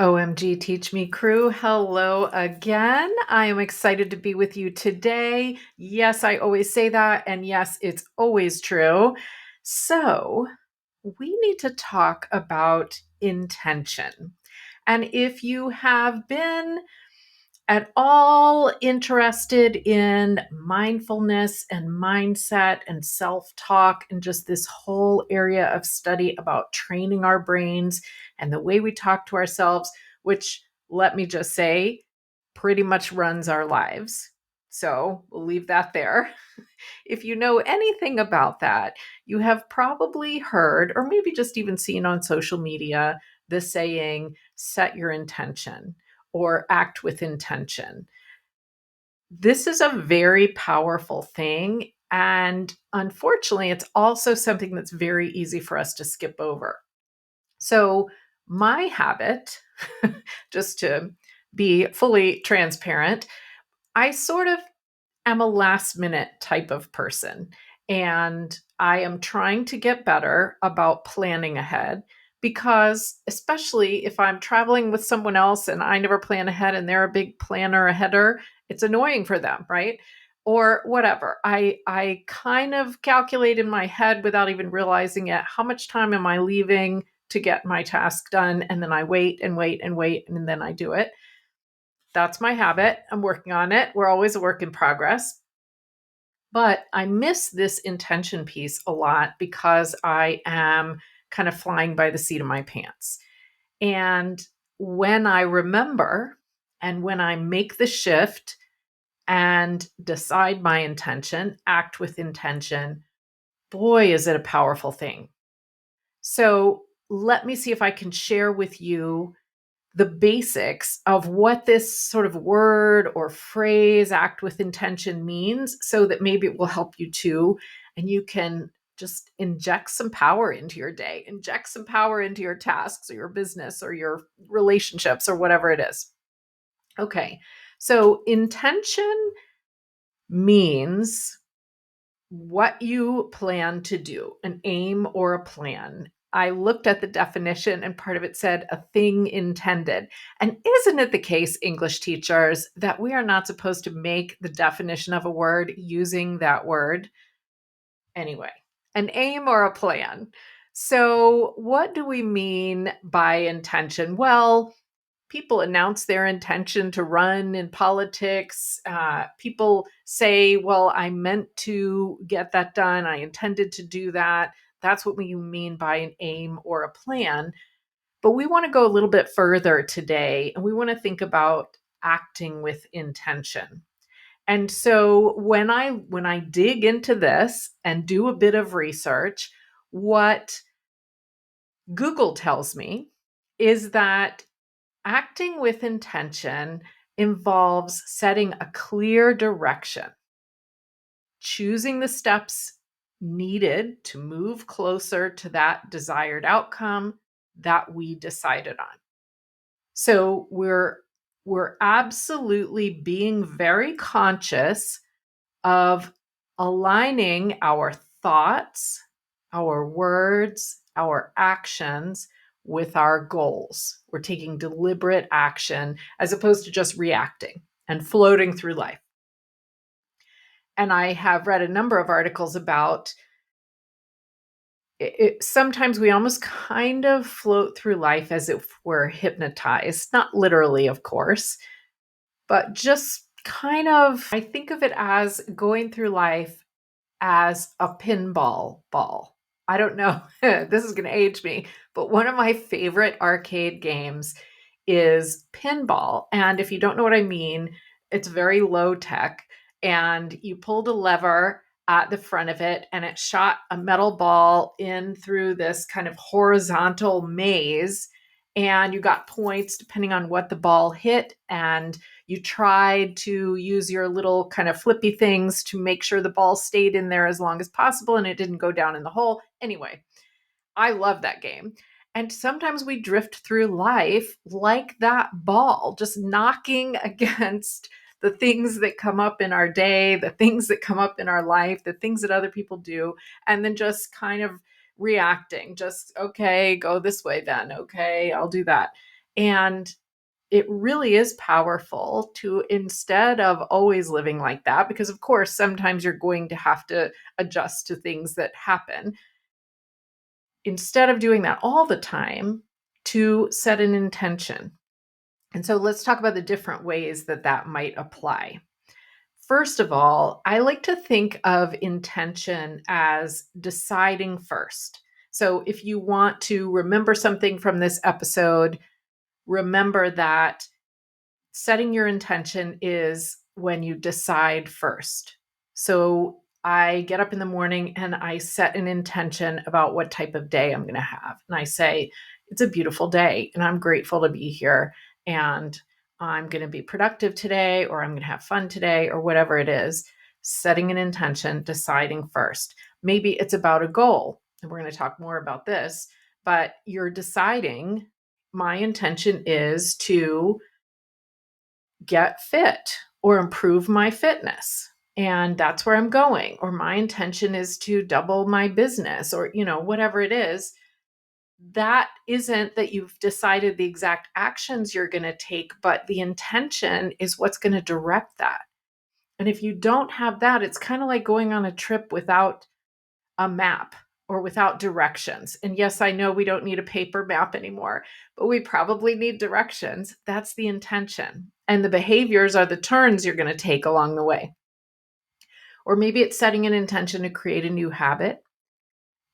OMG, Teach Me crew. Hello again. I am excited to be with you today. Yes, I always say that. And yes, it's always true. So, we need to talk about intention. And if you have been at all interested in mindfulness and mindset and self talk and just this whole area of study about training our brains and the way we talk to ourselves, which let me just say, pretty much runs our lives. So we'll leave that there. If you know anything about that, you have probably heard, or maybe just even seen on social media, the saying, set your intention or act with intention. This is a very powerful thing. And unfortunately, it's also something that's very easy for us to skip over. So, my habit, just to be fully transparent, I sort of am a last minute type of person. And I am trying to get better about planning ahead because, especially if I'm traveling with someone else and I never plan ahead and they're a big planner aheader, it's annoying for them, right? Or whatever. I kind of calculate in my head without even realizing it how much time am I leaving to get my task done, and then I wait and wait and wait and then I do it. That's my habit. I'm working on it. We're always a work in progress. But I miss this intention piece a lot because I am kind of flying by the seat of my pants. And when I remember and when I make the shift and decide my intention, act with intention, boy, is it a powerful thing. So let me see if I can share with you the basics of what this sort of word or phrase, act with intention, means so that maybe it will help you too. And you can just inject some power into your day, inject some power into your tasks or your business or your relationships or whatever it is. Okay. So intention means what you plan to do, an aim or a plan. I looked at the definition and part of it said a thing intended. And isn't it the case, English teachers, that we are not supposed to make the definition of a word using that word? Anyway, an aim or a plan. So, what do we mean by intention? Well, people announce their intention to run in politics. People say, well, I meant to get that done. I intended to do that. That's what we mean by an aim or a plan. But we want to go a little bit further today and we want to think about acting with intention. And so when I dig into this and do a bit of research, what Google tells me is that acting with intention involves setting a clear direction, choosing the steps needed to move closer to that desired outcome that we decided on. So we're absolutely being very conscious of aligning our thoughts, our words, our actions with our goals. We're taking deliberate action as opposed to just reacting and floating through life. And I have read a number of articles about it. Sometimes we almost kind of float through life as if we're hypnotized, not literally, of course, but just kind of, I think of it as going through life as a pinball ball. I don't know, this is going to age me, but one of my favorite arcade games is pinball. And if you don't know what I mean, it's very low tech. And you pulled a lever at the front of it, and it shot a metal ball in through this kind of horizontal maze. And you got points depending on what the ball hit. And you tried to use your little kind of flippy things to make sure the ball stayed in there as long as possible and it didn't go down in the hole. Anyway, I love that game. And sometimes we drift through life like that ball, just knocking against the things that come up in our day, the things that come up in our life, the things that other people do, and then just kind of reacting, just, okay, go this way then. Okay, I'll do that. And it really is powerful to, instead of always living like that, because of course, sometimes you're going to have to adjust to things that happen. Instead of doing that all the time, to set an intention. And so let's talk about the different ways that that might apply. First of all, I like to think of intention as deciding first. So if you want to remember something from this episode, remember that setting your intention is when you decide first. So I get up in the morning and I set an intention about what type of day I'm going to have. And I say, it's a beautiful day and I'm grateful to be here. And I'm going to be productive today, or I'm going to have fun today, or whatever it is. Setting an intention, deciding first. Maybe it's about a goal. And we're going to talk more about this, but you're deciding, my intention is to get fit or improve my fitness. And that's where I'm going. Or my intention is to double my business, or, whatever it is. That isn't that you've decided the exact actions you're going to take, but the intention is what's going to direct that. And if you don't have that, it's kind of like going on a trip without a map or without directions. And yes, I know we don't need a paper map anymore, but we probably need directions. That's the intention. And the behaviors are the turns you're going to take along the way. Or maybe it's setting an intention to create a new habit.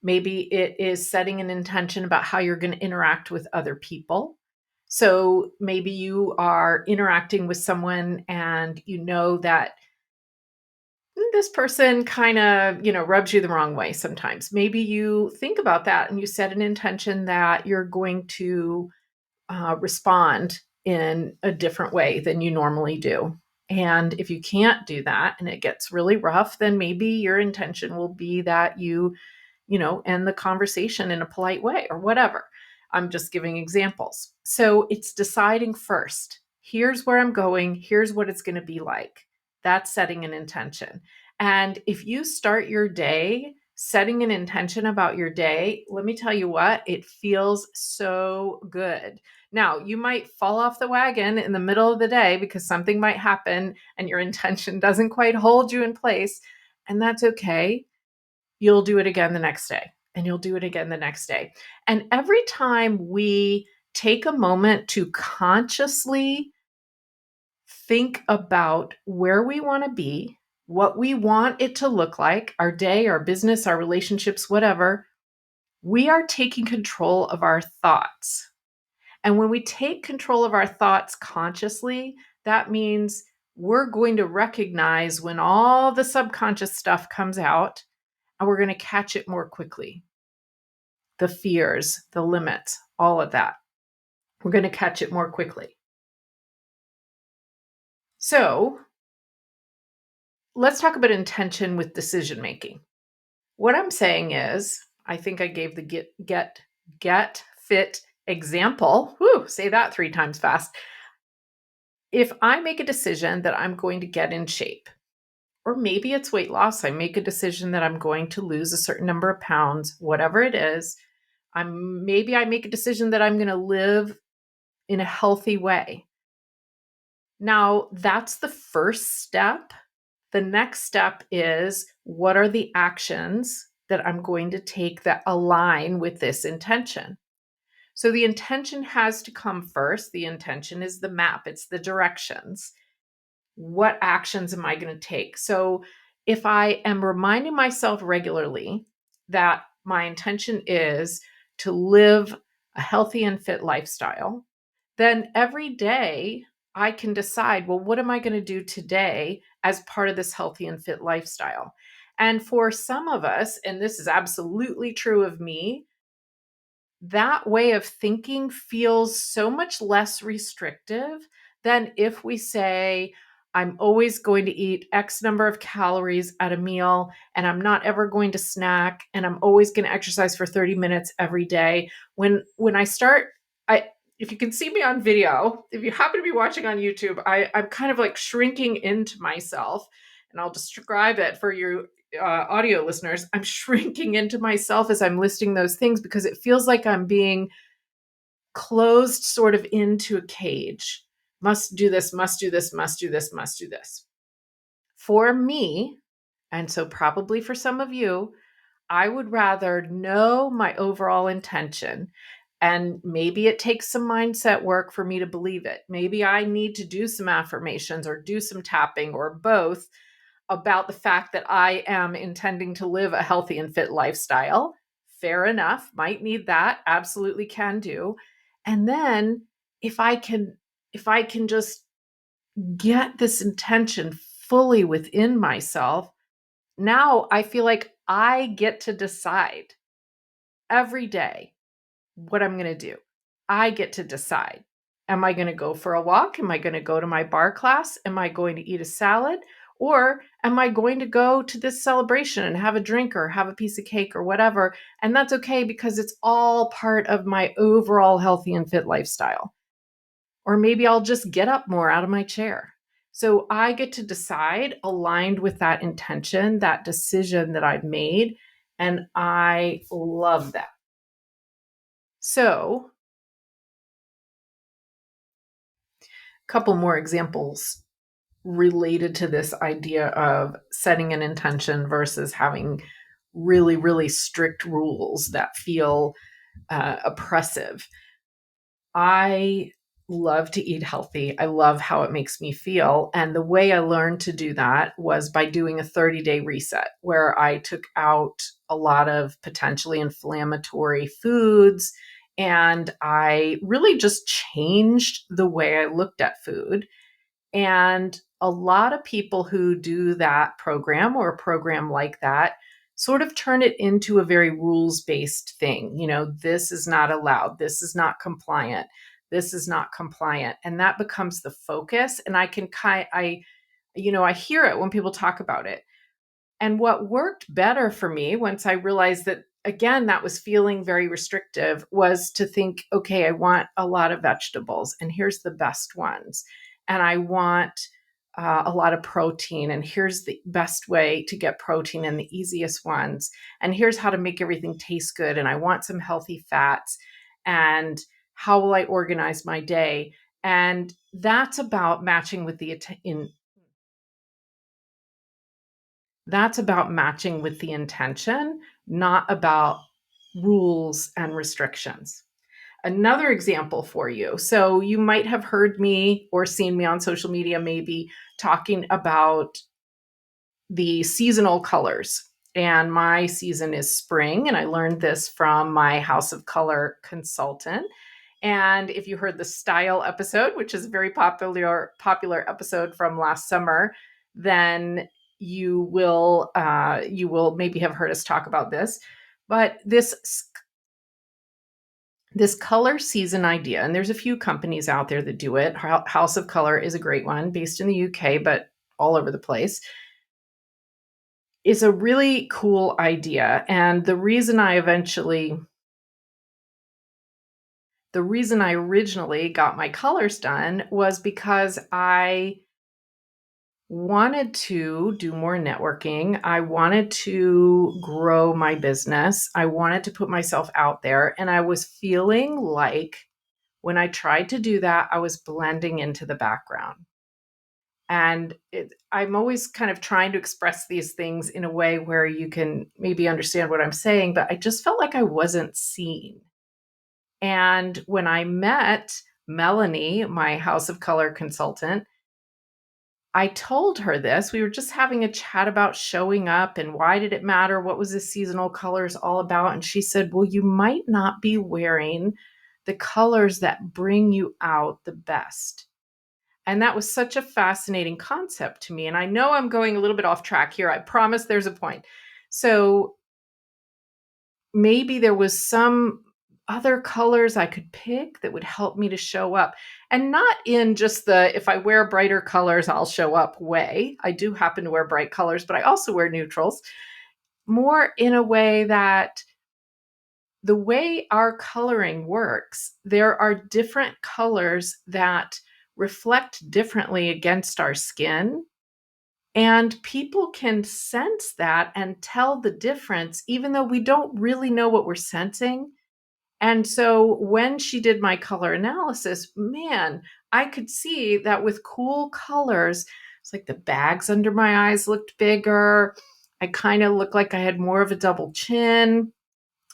Maybe it is setting an intention about how you're going to interact with other people. So maybe you are interacting with someone and you know that this person kind of, rubs you the wrong way sometimes. Maybe you think about that and you set an intention that you're going to respond in a different way than you normally do. And if you can't do that and it gets really rough, then maybe your intention will be that you end the conversation in a polite way or whatever. I'm just giving examples. So it's deciding first. Here's where I'm going. Here's what it's going to be like. That's setting an intention. And if you start your day setting an intention about your day, let me tell you what, it feels so good. Now, you might fall off the wagon in the middle of the day because something might happen and your intention doesn't quite hold you in place. And that's okay. You'll do it again the next day, and you'll do it again the next day. And every time we take a moment to consciously think about where we want to be, what we want it to look like, our day, our business, our relationships, whatever, we are taking control of our thoughts. And when we take control of our thoughts consciously, that means we're going to recognize when all the subconscious stuff comes out, and we're going to catch it more quickly. The fears, the limits, all of that. We're going to catch it more quickly. So let's talk about intention with decision making. What I'm saying is, I think I gave the get fit example. Whew, say that 3 times fast. If I make a decision that I'm going to get in shape, or maybe it's weight loss, I make a decision that I'm going to lose a certain number of pounds, whatever it is, maybe I make a decision that I'm going to live in a healthy way. Now, that's the first step. The next step is, what are the actions that I'm going to take that align with this intention? So the intention has to come first. The intention is the map, it's the directions. What actions am I going to take? So if I am reminding myself regularly that my intention is to live a healthy and fit lifestyle, then every day I can decide, well, what am I going to do today as part of this healthy and fit lifestyle? And for some of us, and this is absolutely true of me, that way of thinking feels so much less restrictive than if we say, I'm always going to eat X number of calories at a meal, and I'm not ever going to snack, and I'm always going to exercise for 30 minutes every day. When I start, if you can see me on video, if you happen to be watching on YouTube, I'm kind of like shrinking into myself, and I'll describe it for you audio listeners. I'm shrinking into myself as I'm listing those things because it feels like I'm being closed sort of into a cage. Must do this, must do this, must do this, must do this. For me, and so probably for some of you, I would rather know my overall intention. And maybe it takes some mindset work for me to believe it. Maybe I need to do some affirmations or do some tapping or both about the fact that I am intending to live a healthy and fit lifestyle. Fair enough. Might need that. Absolutely can do. And then if I can if I can just get this intention fully within myself, now I feel like I get to decide every day what I'm going to do. I get to decide. Am I going to go for a walk? Am I going to go to my bar class? Am I going to eat a salad? Or am I going to go to this celebration and have a drink or have a piece of cake or whatever? And that's okay because it's all part of my overall healthy and fit lifestyle. Or maybe I'll just get up more out of my chair. So I get to decide aligned with that intention, that decision that I've made. And I love that. So, a couple more examples related to this idea of setting an intention versus having really, really strict rules that feel oppressive. I love to eat healthy. I love how it makes me feel. And the way I learned to do that was by doing a 30-day reset where I took out a lot of potentially inflammatory foods. And I really just changed the way I looked at food. And a lot of people who do that program or a program like that sort of turn it into a very rules based thing. This is not allowed. This is not compliant. This is not compliant. And that becomes the focus. And I hear it when people talk about it. And what worked better for me once I realized that, again, that was feeling very restrictive was to think, okay, I want a lot of vegetables, and here's the best ones. And I want a lot of protein, and here's the best way to get protein and the easiest ones. And here's how to make everything taste good. And I want some healthy fats. And how will I organize my day? And that's about matching with that's about matching with the intention, not about rules and restrictions. Another example for you. So, you might have heard me or seen me on social media, maybe talking about the seasonal colors. And my season is spring. And I learned this from my House of Color consultant. And if you heard the style episode, which is a very popular episode from last summer, then you will maybe have heard us talk about this. But this color season idea, and there's a few companies out there that do it. House of Color is a great one, based in the UK, but all over the place. Is a really cool idea. And the reason I originally got my colors done was because I wanted to do more networking. I wanted to grow my business. I wanted to put myself out there. And I was feeling like when I tried to do that, I was blending into the background. And I'm always kind of trying to express these things in a way where you can maybe understand what I'm saying, but I just felt like I wasn't seen. And when I met Melanie, my House of Color consultant, I told her this. We were just having a chat about showing up and why did it matter? What was the seasonal colors all about? And she said, well, you might not be wearing the colors that bring you out the best. And that was such a fascinating concept to me. And I know I'm going a little bit off track here. I promise there's a point. So maybe there was some other colors I could pick that would help me to show up. And not in just the if I wear brighter colors, I'll show up way. I do happen to wear bright colors, but I also wear neutrals. More in a way that the way our coloring works, there are different colors that reflect differently against our skin. And people can sense that and tell the difference, even though we don't really know what we're sensing. And so when she did my color analysis, man, I could see that with cool colors, it's like the bags under my eyes looked bigger. I kind of looked like I had more of a double chin.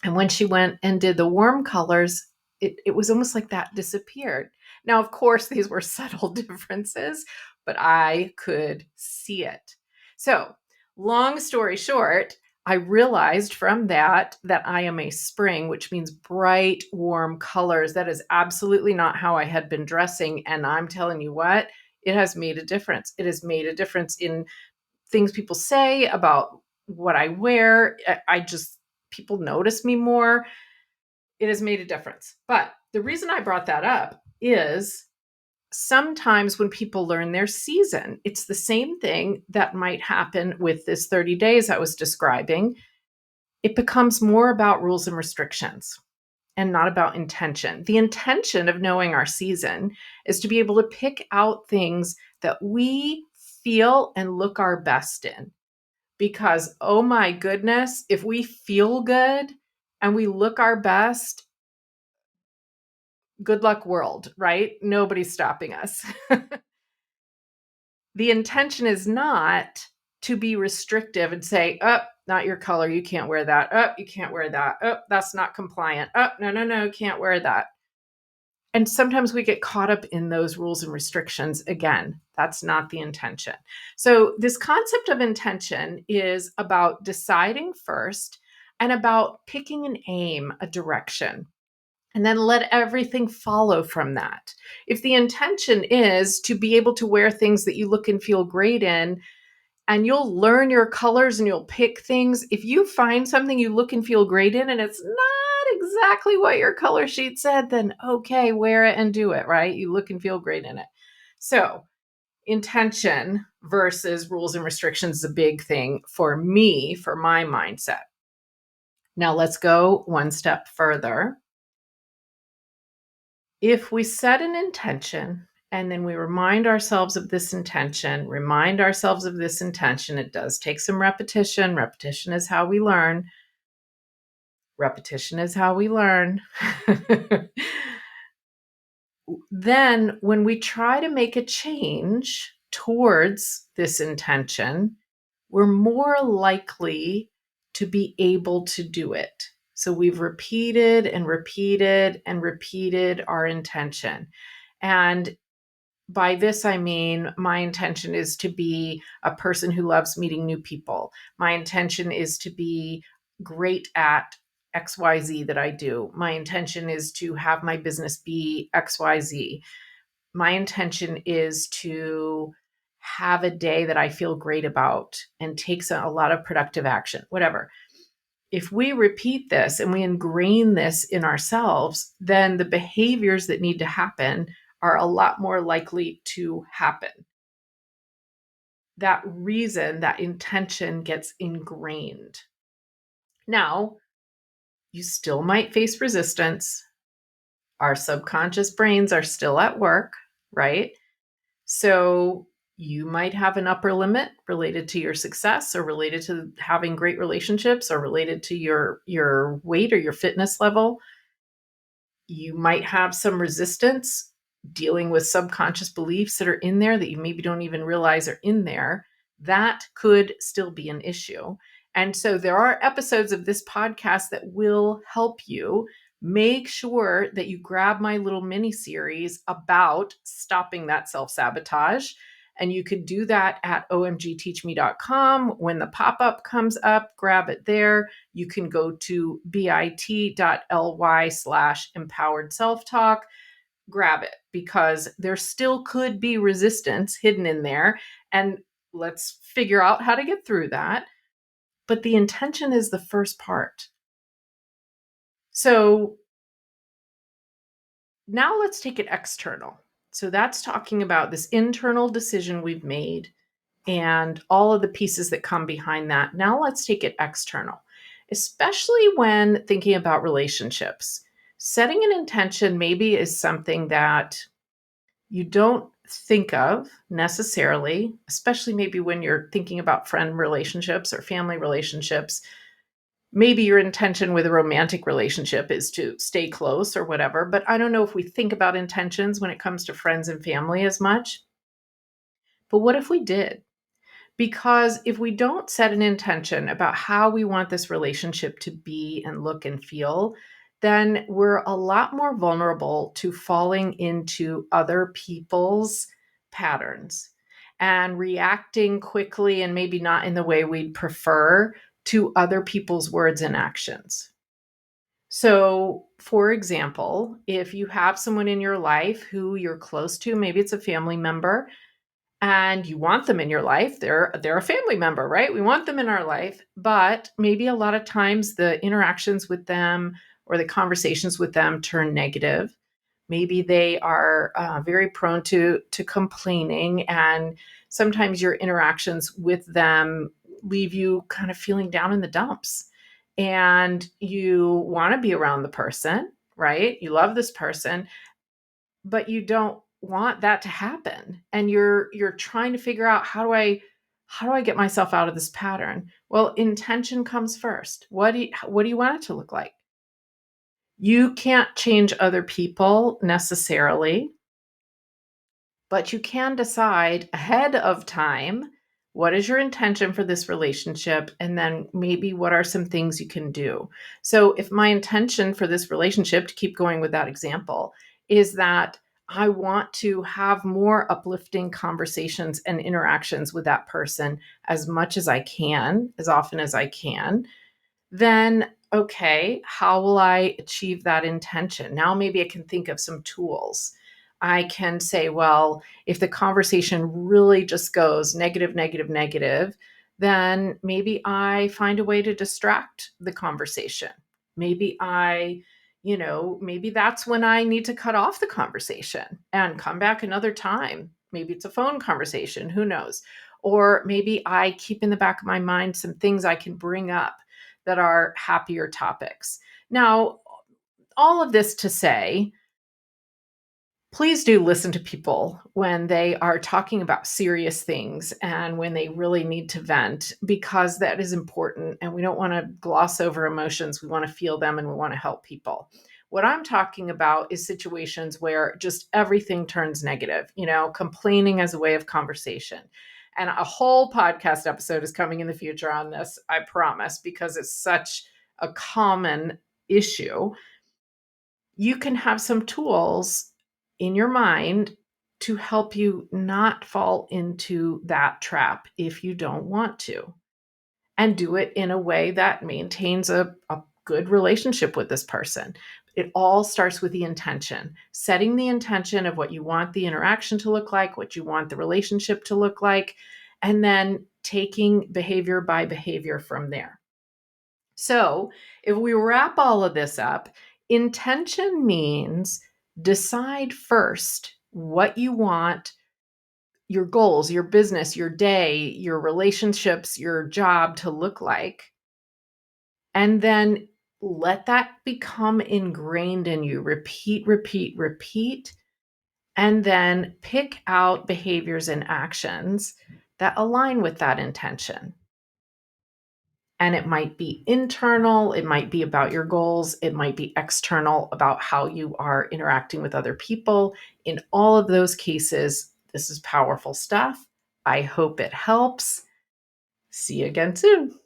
And when she went and did the warm colors, it was almost like that disappeared. Now, of course, these were subtle differences, but I could see it. So, long story short, I realized from that I am a spring, which means bright, warm colors. That is absolutely not how I had been dressing. And I'm telling you what, it has made a difference. It has made a difference in things people say about what I wear. I just, people notice me more. It has made a difference. But the reason I brought that up is sometimes when people learn their season, it's the same thing that might happen with this 30 days I was describing. It becomes more about rules and restrictions and not about intention. The intention of knowing our season is to be able to pick out things that we feel and look our best in. Because, oh my goodness, if we feel good and we look our best, good luck world, right? Nobody's stopping us. The intention is not to be restrictive and say, oh, not your color. You can't wear that. Oh, you can't wear that. Oh, that's not compliant. Oh, no, can't wear that. And sometimes we get caught up in those rules and restrictions. Again, that's not the intention. So, this concept of intention is about deciding first and about picking an aim, a direction, and then let everything follow from that. If the intention is to be able to wear things that you look and feel great in, and you'll learn your colors and you'll pick things. If you find something you look and feel great in and it's not exactly what your color sheet said, then okay, wear it and do it, right? You look and feel great in it. So, intention versus rules and restrictions is a big thing for me, for my mindset. Now, let's go one step further. If we set an intention and then we remind ourselves of this intention, it does take some repetition. Repetition is how we learn. Repetition is how we learn. Then, when we try to make a change towards this intention, we're more likely to be able to do it. So we've repeated and repeated and repeated our intention. And by this, I mean, my intention is to be a person who loves meeting new people. My intention is to be great at XYZ that I do. My intention is to have my business be XYZ. My intention is to have a day that I feel great about and takes a lot of productive action, whatever. If we repeat this and we ingrain this in ourselves, then the behaviors that need to happen are a lot more likely to happen. That reason, that intention gets ingrained. Now, you still might face resistance. Our subconscious brains are still at work, right? So you might have an upper limit related to your success or related to having great relationships or related to your weight or your fitness level. You might have some resistance dealing with subconscious beliefs that are in there that you maybe don't even realize are in there. That could still be an issue. And so there are episodes of this podcast that will help you. Make sure that you grab my little mini series about stopping that self sabotage. And you can do that at omgteachme.com. When the pop up comes up, grab it there. You can go to bit.ly/empowered self talk, grab it, because there still could be resistance hidden in there. And let's figure out how to get through that. But the intention is the first part. So now let's take it external. So that's talking about this internal decision we've made and all of the pieces that come behind that. Now let's take it external, especially when thinking about relationships. Setting an intention maybe is something that you don't think of necessarily, especially maybe when you're thinking about friend relationships or family relationships. Maybe your intention with a romantic relationship is to stay close or whatever, but I don't know if we think about intentions when it comes to friends and family as much. But what if we did? Because if we don't set an intention about how we want this relationship to be and look and feel, then we're a lot more vulnerable to falling into other people's patterns and reacting quickly and maybe not in the way we'd prefer to other people's words and actions. So, for example, if you have someone in your life who you're close to, maybe it's a family member, and you want them in your life. They're a family member, right? We want them in our life, but maybe a lot of times the interactions with them or the conversations with them turn negative. Maybe they are very prone to complaining, and sometimes your interactions with them leave you kind of feeling down in the dumps. And you want to be around the person, right? You love this person, but you don't want that to happen, and you're trying to figure out, how do I get myself out of this pattern? Well, intention comes first. What do you want it to look like? You can't change other people necessarily, but you can decide ahead of time, what is your intention for this relationship, and then maybe what are some things you can do. So if my intention for this relationship, to keep going with that example, is that I want to have more uplifting conversations and interactions with that person as much as I can, as often as I can, then okay, how will I achieve that intention? Now maybe I can think of some tools. I can say, well, if the conversation really just goes negative, negative, negative, then maybe I find a way to distract the conversation. Maybe maybe that's when I need to cut off the conversation and come back another time. Maybe it's a phone conversation, who knows? Or maybe I keep in the back of my mind some things I can bring up that are happier topics. Now, all of this to say, please do listen to people when they are talking about serious things and when they really need to vent, because that is important. And we don't want to gloss over emotions. We want to feel them and we want to help people. What I'm talking about is situations where just everything turns negative, complaining as a way of conversation. And a whole podcast episode is coming in the future on this, I promise, because it's such a common issue. You can have some tools in your mind to help you not fall into that trap if you don't want to, and do it in a way that maintains a good relationship with this person. It all starts with the intention, setting the intention of what you want the interaction to look like, what you want the relationship to look like, and then taking behavior by behavior from there. So, if we wrap all of this up, intention means decide first what you want your goals, your business, your day, your relationships, your job to look like, and then let that become ingrained in you. Repeat, repeat, repeat, and then pick out behaviors and actions that align with that intention. And it might be internal, it might be about your goals, it might be external about how you are interacting with other people. In all of those cases, this is powerful stuff. I hope it helps. See you again soon.